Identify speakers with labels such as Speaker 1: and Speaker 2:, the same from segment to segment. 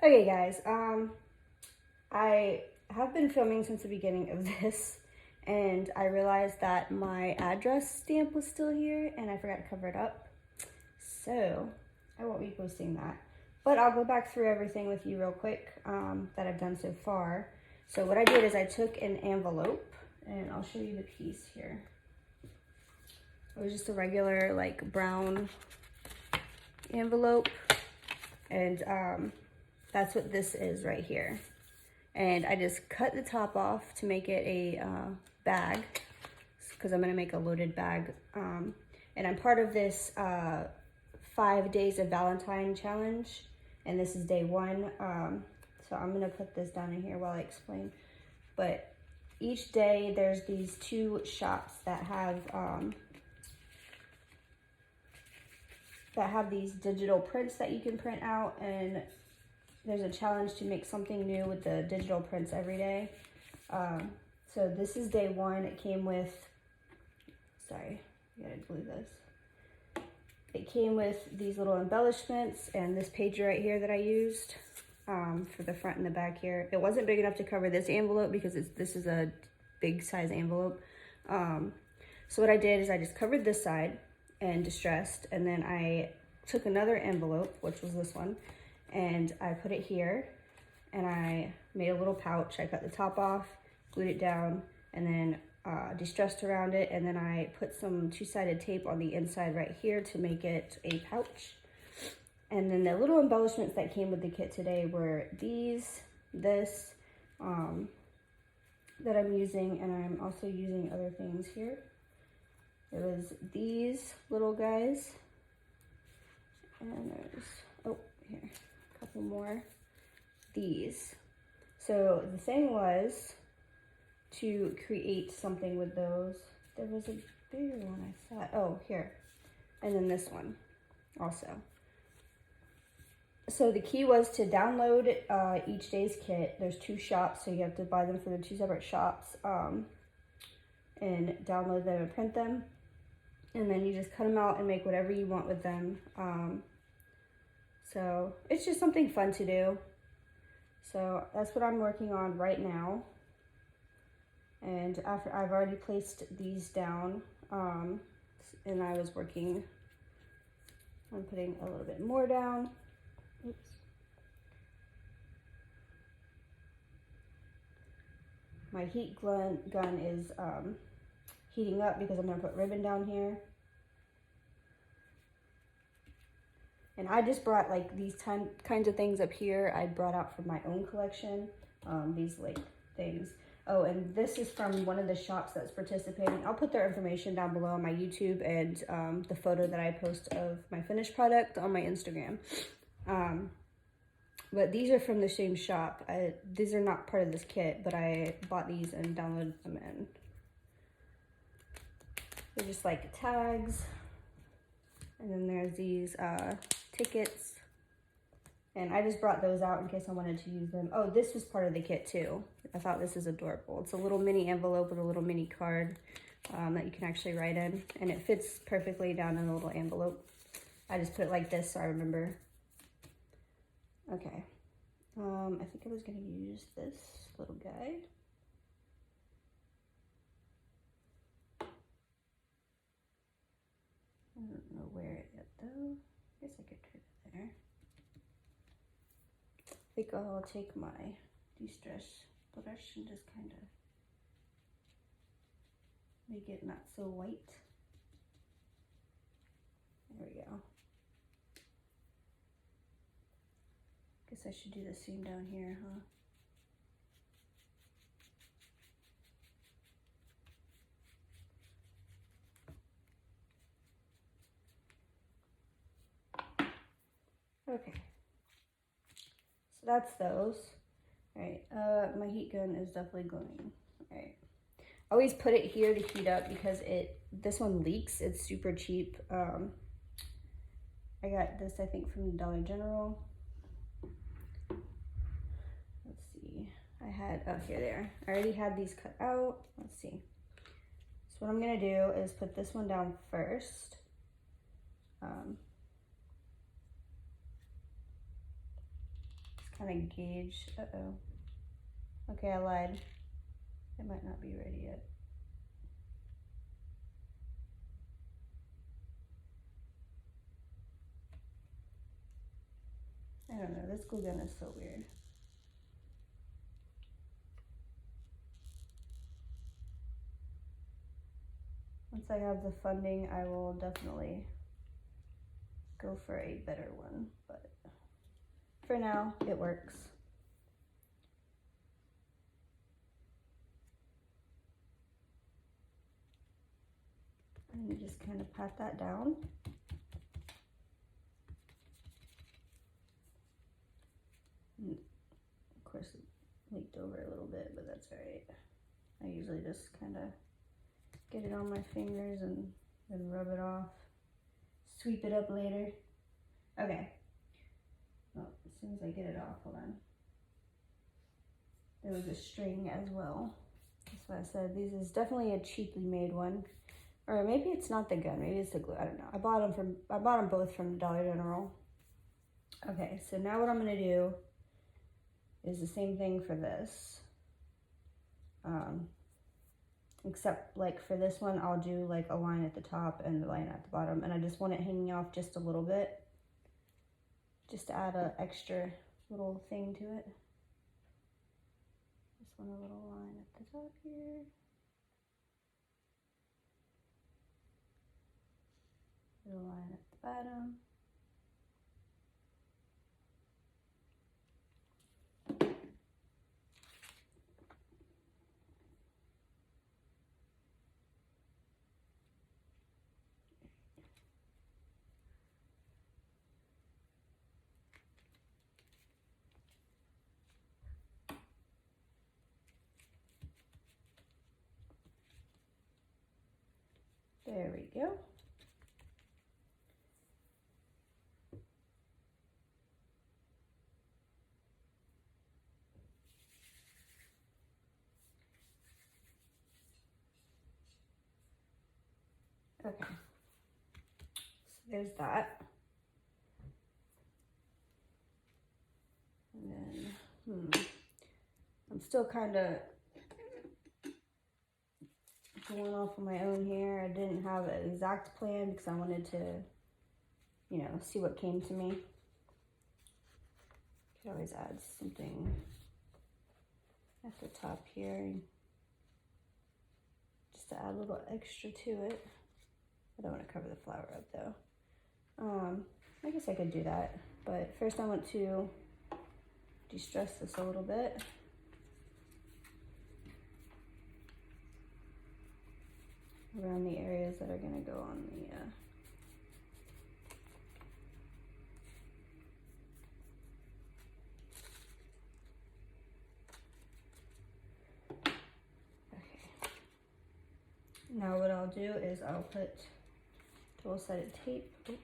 Speaker 1: Okay guys, I have been filming since the beginning of this and I realized that my address stamp was still here and I forgot to cover it up. So I won't be posting that, but I'll go back through everything with you real quick that I've done so far. So what I did is I took an envelope and I'll show you the piece here. It was just a regular like brown envelope and that's what this is right here. And I just cut the top off to make it a bag because I'm gonna make a loaded bag. And I'm part of this 5 days of Valentine challenge, and this is day 1. So I'm gonna put this down in here while I explain. But each day there's these 2 shops that have these digital prints that you can print out, and there's a challenge to make something new with the digital prints every day. So this is day 1. It came with, sorry, I gotta glue this. It came with these little embellishments and this page right here that I used for the front and the back here. It wasn't big enough to cover this envelope because this is a big size envelope. So what I did is I just covered this side and distressed, and then I took another envelope, which was this one, and I put it here, and I made a little pouch. I cut the top off, glued it down, and then distressed around it, and then I put some 2-sided tape on the inside right here to make it a pouch. And then the little embellishments that came with the kit today were this that I'm using, and I'm also using other things here. It was these little guys, and there's, oh, here, a couple more, these. So the thing was to create something with those. There was a bigger one I thought, oh, here, and then this one also. So the key was to download each day's kit. There's 2 shops, so you have to buy them for the 2 separate shops, and download them and print them. And then you just cut them out and make whatever you want with them. So it's just something fun to do. So that's what I'm working on right now. And after I've already placed these down, and I was working on putting a little bit more down. Oops. My heat gun is heating up because I'm gonna put ribbon down here. And I just brought like these kinds of things up here. I brought out from my own collection, these like things. Oh, and this is from one of the shops that's participating. I'll put their information down below on my YouTube and the photo that I post of my finished product on my Instagram. But these are from the same shop. These are not part of this kit, but I bought these and downloaded them in. They're just like tags. And then there's these tickets. And I just brought those out in case I wanted to use them. Oh, this was part of the kit too. I thought this is adorable. It's a little mini envelope with a little mini card that you can actually write in. And it fits perfectly down in a little envelope. I just put it like this so I remember. Okay. I think I was going to use this little guide. I don't know where it yet though. I guess I could turn it there. I think I'll take my de-stress brush and just kind of make it not so white. There we go. Guess I should do the same down here, huh? Okay. So that's those. All right, my heat gun is definitely glowing. All right. I always put it here to heat up because this one leaks. It's super cheap. I got this, I think, from Dollar General. Let's see. I had, oh, here they are. I already had these cut out. Let's see. So what I'm gonna do is put this one down first. Just kind of gauge. Uh-oh. Okay, I lied. It might not be ready yet. I don't know, this glue gun is so weird. Once I have the funding, I will definitely go for a better one, but for now, it works. And you just kind of pat that down. And of course, it leaked over a little bit, but that's all right. I usually just kind of get it on my fingers and then rub it off. Sweep it up later. Okay. Well, as soon as I get it off, hold on. There was a string as well. That's what I said. This is definitely a cheaply made one. Or maybe it's not the gun, maybe it's the glue. I don't know. I bought them both from Dollar General. Okay, so now what I'm gonna do is the same thing for this. Except like for this one, I'll do like a line at the top and the line at the bottom, and I just want it hanging off just a little bit, just to add an extra little thing to it. Just want a little line at the top here. Little line at the bottom. There we go. Okay, so there's that. And then, I'm still kind of going off on my own here. I didn't have an exact plan because I wanted to, you know, see what came to me. Could always add something at the top here, just to add a little extra to it. I don't want to cover the flower up though. I guess I could do that, but first I want to de-stress this a little bit. Around the areas that are going to go on the Now what I'll do is I'll put double-sided tape. Oops,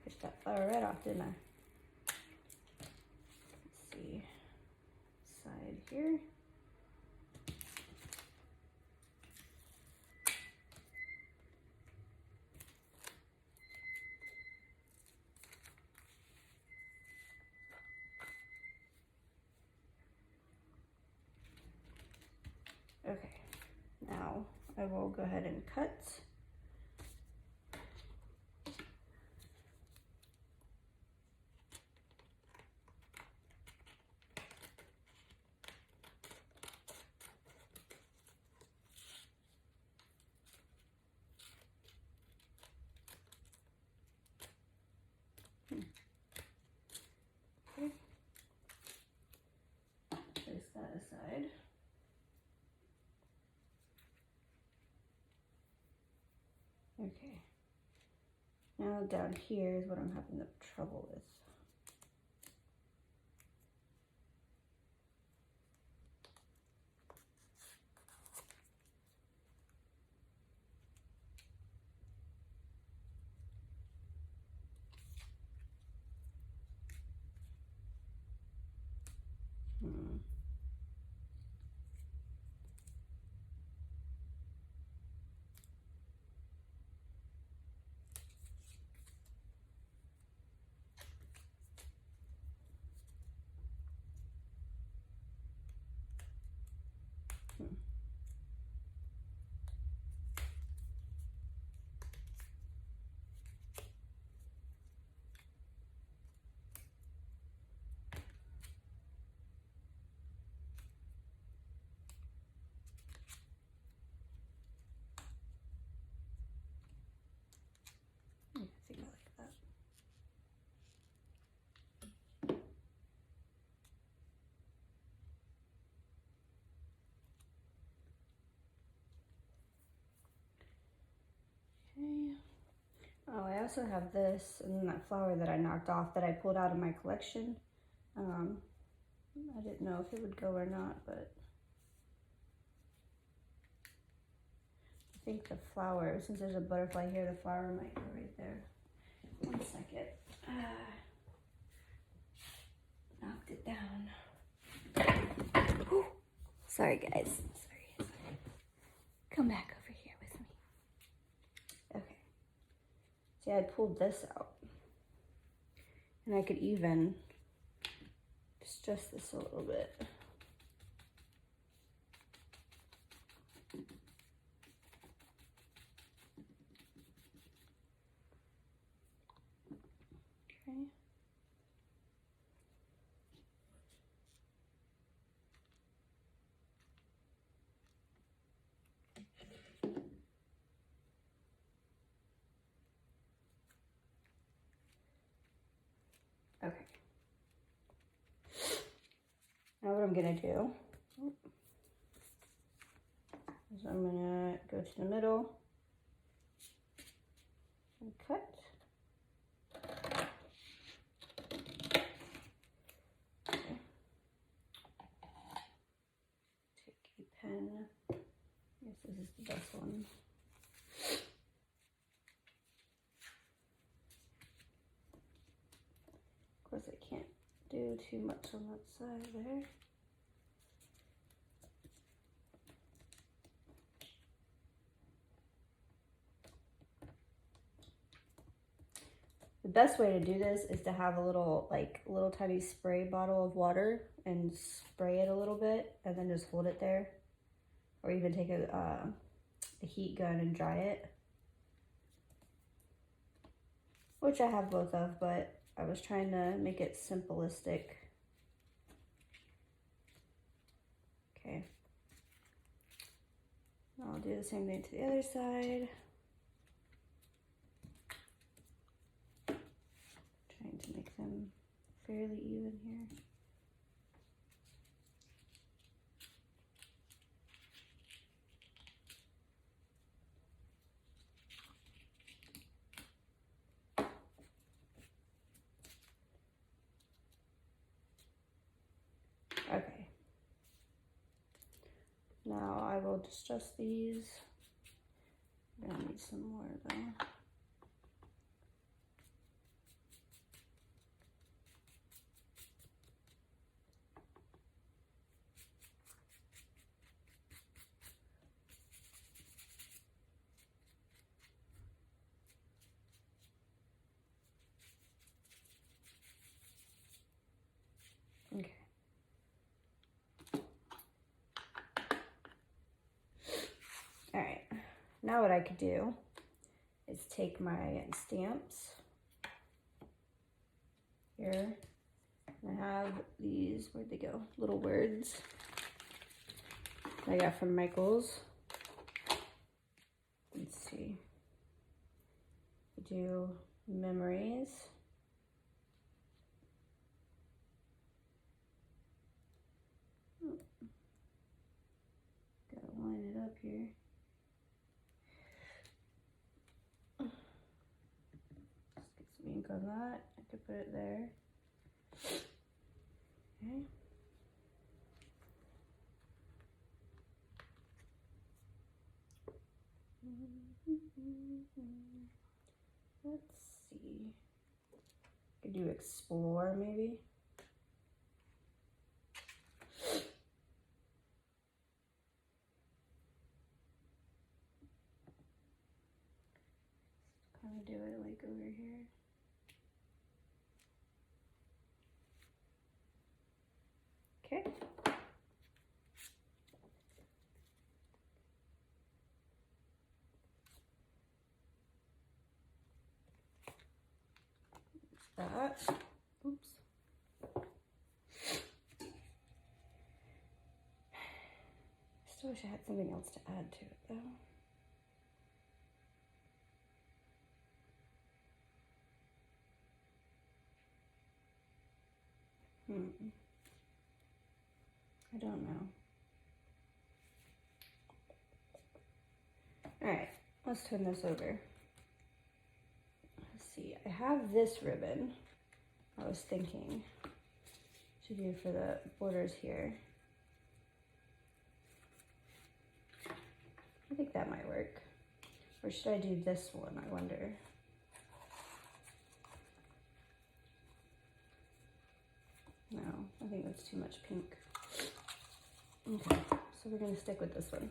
Speaker 1: pushed that flower right off, didn't I? Let's see, side here. Okay, now I will go ahead and cut. Okay. Place that aside. Okay, now down here is what I'm having the trouble with. Oh, I also have this and then that flower that I knocked off that I pulled out of my collection. I didn't know if it would go or not, but I think the flower, since there's a butterfly here, the flower might go right there. 1 second. Knocked it down. Whew. Sorry, guys. Sorry. Come back over here with me. Okay. See, I pulled this out. And I could even adjust this a little bit. Okay. Okay. Now what I'm gonna do is I'm gonna go to the middle and cut. Okay. Take a pen. Yes, this is the best one. Of course, I can't do too much on that side there. The best way to do this is to have a little tiny spray bottle of water and spray it a little bit and then just hold it there. Or even take a heat gun and dry it. Which I have both of, but I was trying to make it simplistic. Okay. I'll do the same thing to the other side. Trying to make them fairly even here. Okay. Now I will adjust these. I'm gonna need some more though. Okay. All right. Now what I could do is take my stamps here. And I have these, where'd they go? Little words I got from Michael's. Let's see. We do memories. Gotta line it up here. Just get some ink on that. I could put it there. Okay. Let's see. Could do explore maybe. Kind of do it like over here. Okay. That. Oops. Still wish I had something else to add to it though. I don't know. All right, let's turn this over. I have this ribbon I was thinking to do for the borders here. I think that might work. Or should I do this one, I wonder? No, I think that's too much pink. Okay, so we're gonna stick with this one.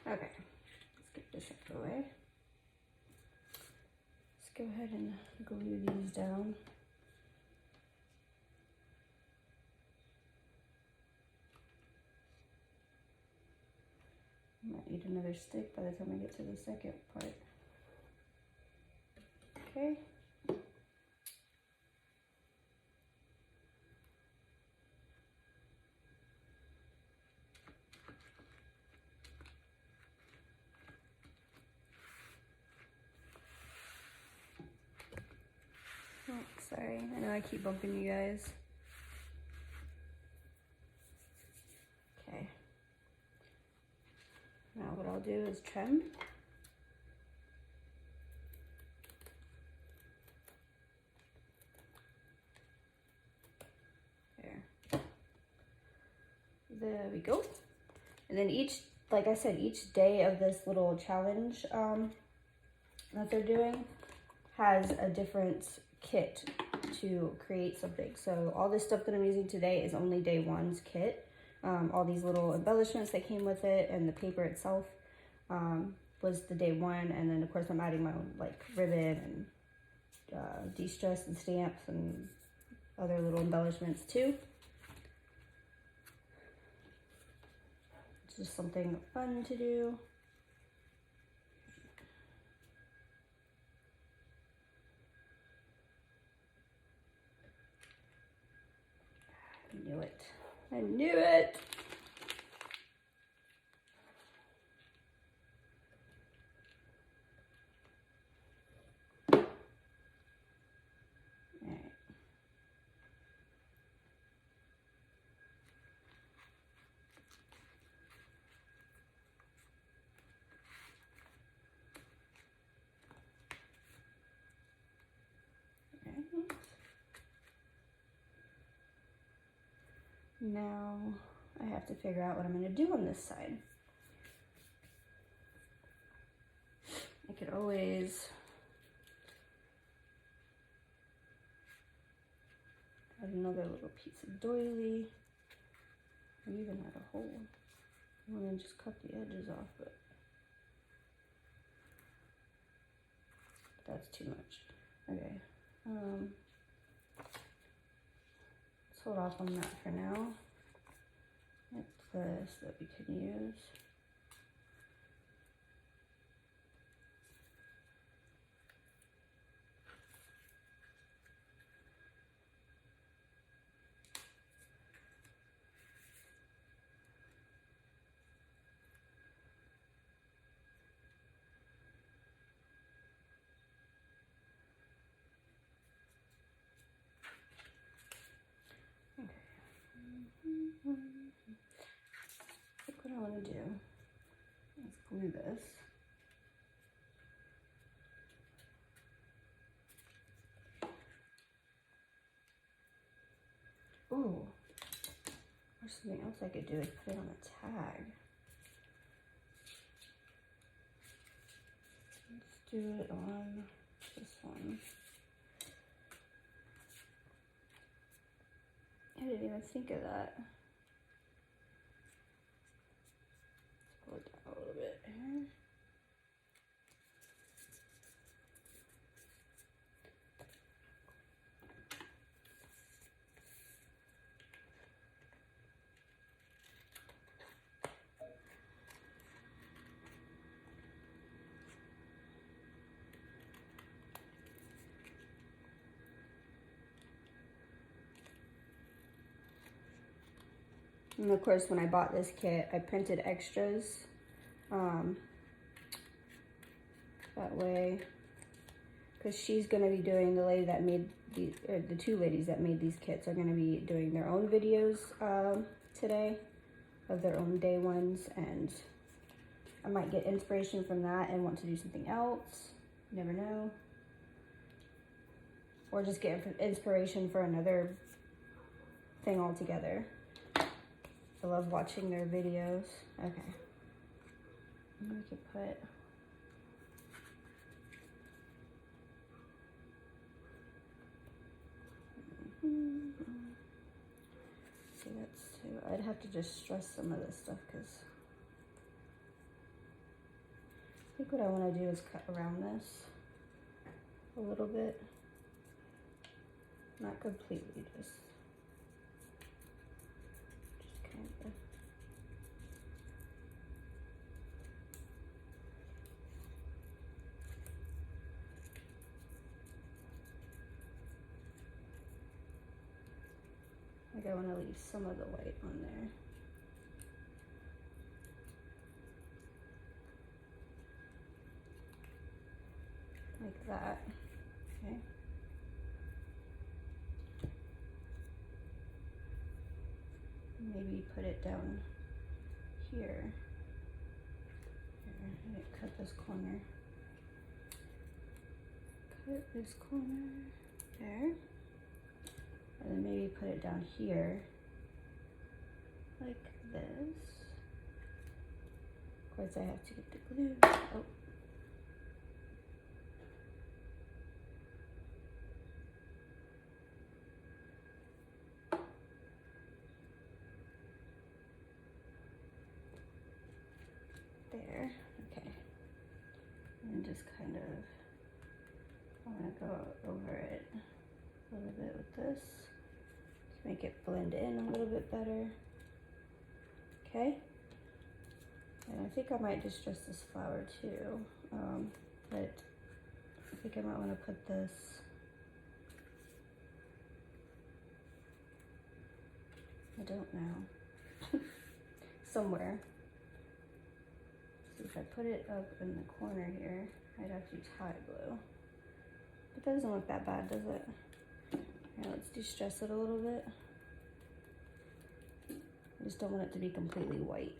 Speaker 1: Okay, let's get this out of the way. Let's go ahead and glue these down. I might need another stick by the time I get to the second part. Okay. Oh, sorry, I know I keep bumping you guys. Okay. Now what I'll do is trim. There we go. And then each, like I said, each day of this little challenge that they're doing has a different kit to create something. So all this stuff that I'm using today is only day one's kit. All these little embellishments that came with it and the paper itself was the day one. And then of course I'm adding my own like ribbon and de-stress and stamps and other little embellishments too. It's just something fun to do. I knew it. I knew it. Now I have to figure out what I'm going to do on this side. I could always add another little piece of doily. I even had a hole. I want to just cut the edges off, but that's too much. Okay. Let's hold off on that for now. That's this that we can use. What I want to do is glue this. Ooh, or something else I could do is put it on a tag. Let's do it on this one. I didn't even think of that. Let's pull it down a little bit here. And of course, when I bought this kit, I printed extras. That way, because she's going to be doing, the lady that made these, or the two ladies that made these kits are going to be doing their own videos today of their own day ones, and I might get inspiration from that and want to do something else. You never know. Or just get inspiration for another thing altogether. I love watching their videos. Okay. And we could put... See, that's too... I'd have to just stress some of this stuff because I think what I want to do is cut around this a little bit. Not completely, just kind of. Like I want to leave some of the white on there. Like that, okay. Maybe put it down here. Here, cut this corner. Cut this corner there. And then maybe put it down here, like this. Of course, I have to get the glue. Oh. There, okay. And just kind of, I'm gonna go over it a little bit with this to make it blend in a little bit better. Okay. And I think I might just dress this flower too, but I think I might want to put this I don't know somewhere. See, if I put it up in the corner here, I'd have to use hot glue. But that doesn't look that bad, does it? Now let's de-stress it a little bit. I just don't want it to be completely white.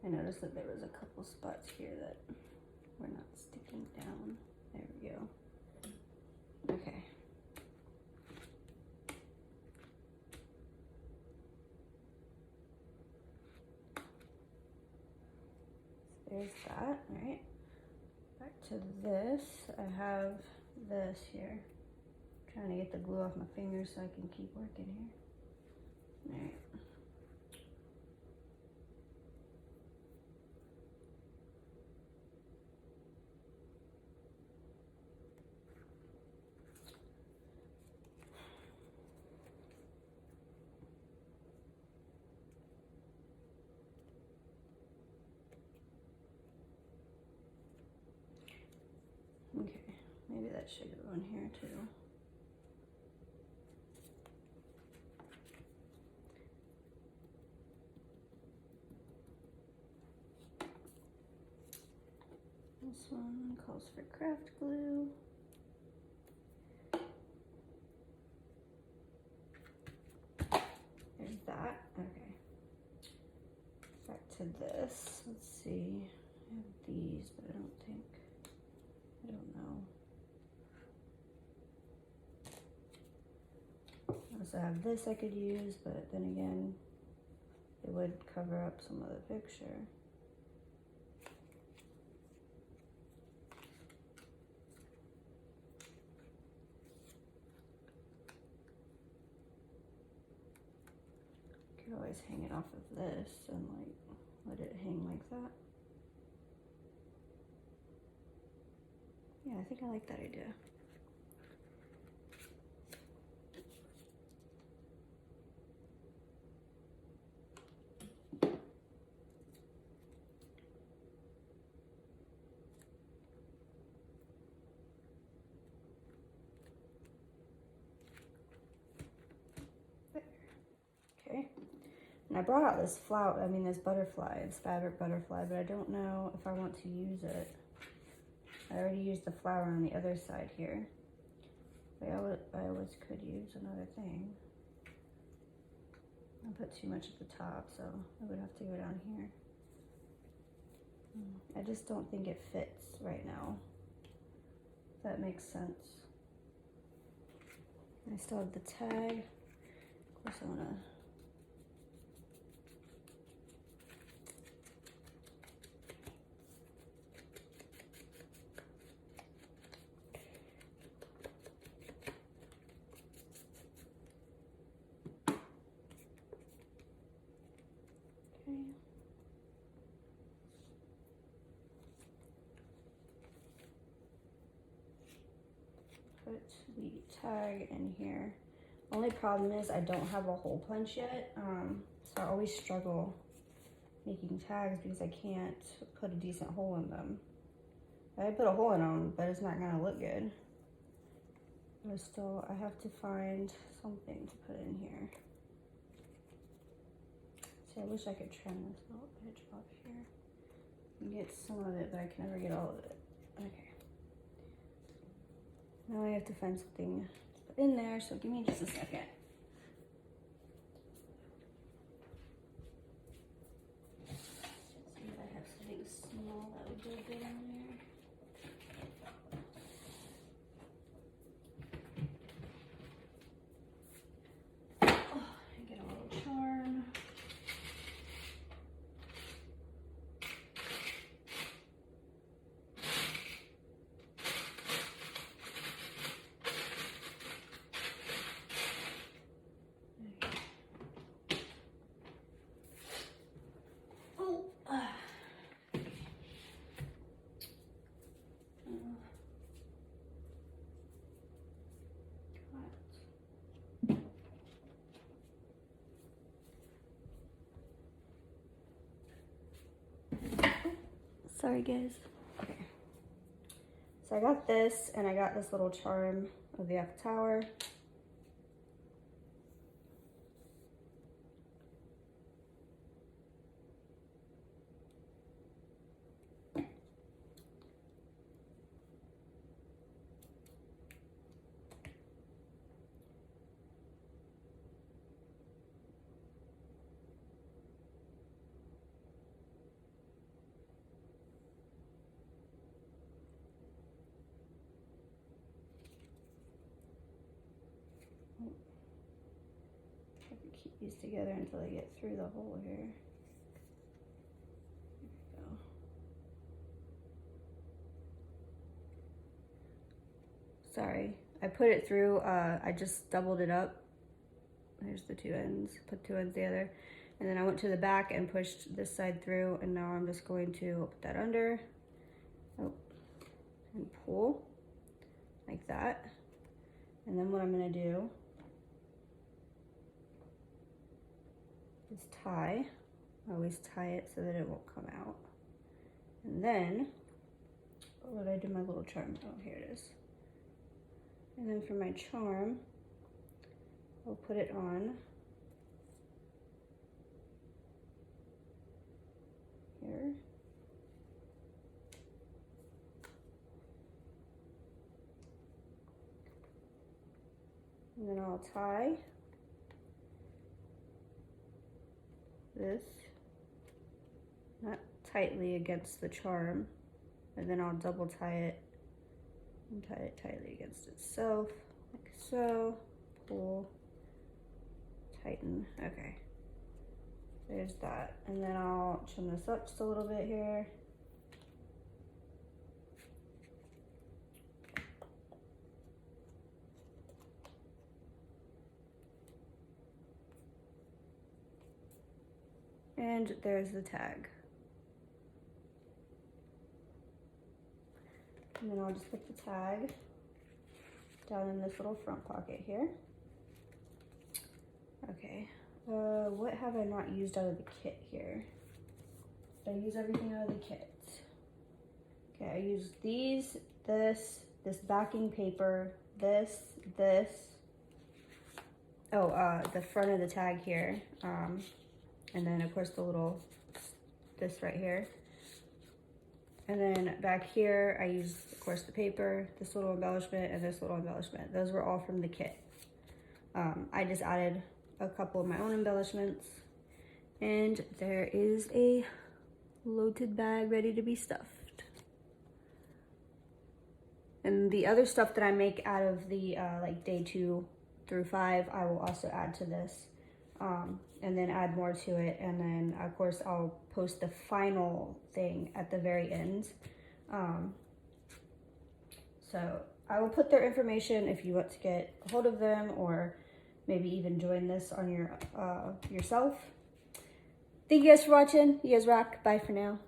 Speaker 1: I noticed that there was a couple spots here that were not sticking down. There we go. Okay. So there's that, right? Back to this, I have this here. I'm trying to get the glue off my fingers so I can keep working here. All right. Okay, maybe that should go in here too. This one calls for craft glue. There's that, okay. Back to this, let's see. I have these, but I don't think, I don't know. I also have this I could use, but then again, it would cover up some of the picture. Could always hang it off of this and like let it hang like that. Yeah, I think I like that idea. Okay, and I brought out this flower, this butterfly, this fabric butterfly, but I don't know if I want to use it. I already used the flower on the other side here. But I always could use another thing. I put too much at the top, so I would have to go down here. I just don't think it fits right now. If that makes sense. I still have the tag. Of course I want to. Put the tag in here. Only problem is I don't have a hole punch yet, so I always struggle making tags because I can't put a decent hole in them. I put a hole in them, but it's not gonna look good. I have to find something to put in here. See, I wish I could trim this little edge off here and get some of it, but I can never get all of it. Okay. Now I have to find something to put in there, so give me just a second. See if I have something small that would go good in there. Sorry guys. Okay. So I got this, and I got this little charm of the Eiffel Tower. Keep these together until I get through the hole here. There we go. Sorry, I put it through, I just doubled it up. There's the two ends, put two ends together. And then I went to the back and pushed this side through, and now I'm just going to put that under. Oh, and pull like that. And then what I'm gonna do is tie. I always tie it so that it won't come out. And then, where did I do my little charm? Oh, here it is. And then for my charm, I'll put it on here. And then I'll tie this, not tightly against the charm, and then I'll double tie it and tie it tightly against itself, like so. Pull, tighten. Okay, there's that. And then I'll trim this up just a little bit here. And there's the tag. And then I'll just put the tag down in this little front pocket here. Okay, what have I not used out of the kit here? Did I use everything out of the kit? Okay, I used these, this backing paper, this. Oh, the front of the tag here. And then of course the little, this right here. And then back here, I used, of course, the paper, this little embellishment, and this little embellishment. Those were all from the kit. I just added a couple of my own embellishments. And there is a loaded bag ready to be stuffed. And the other stuff that I make out of the like day 2 through 5, I will also add to this. And then add more to it, and then of course I'll post the final thing at the very end. So I will put their information if you want to get a hold of them, or maybe even join this on your yourself. Thank you guys for watching. You guys rock. Bye for now.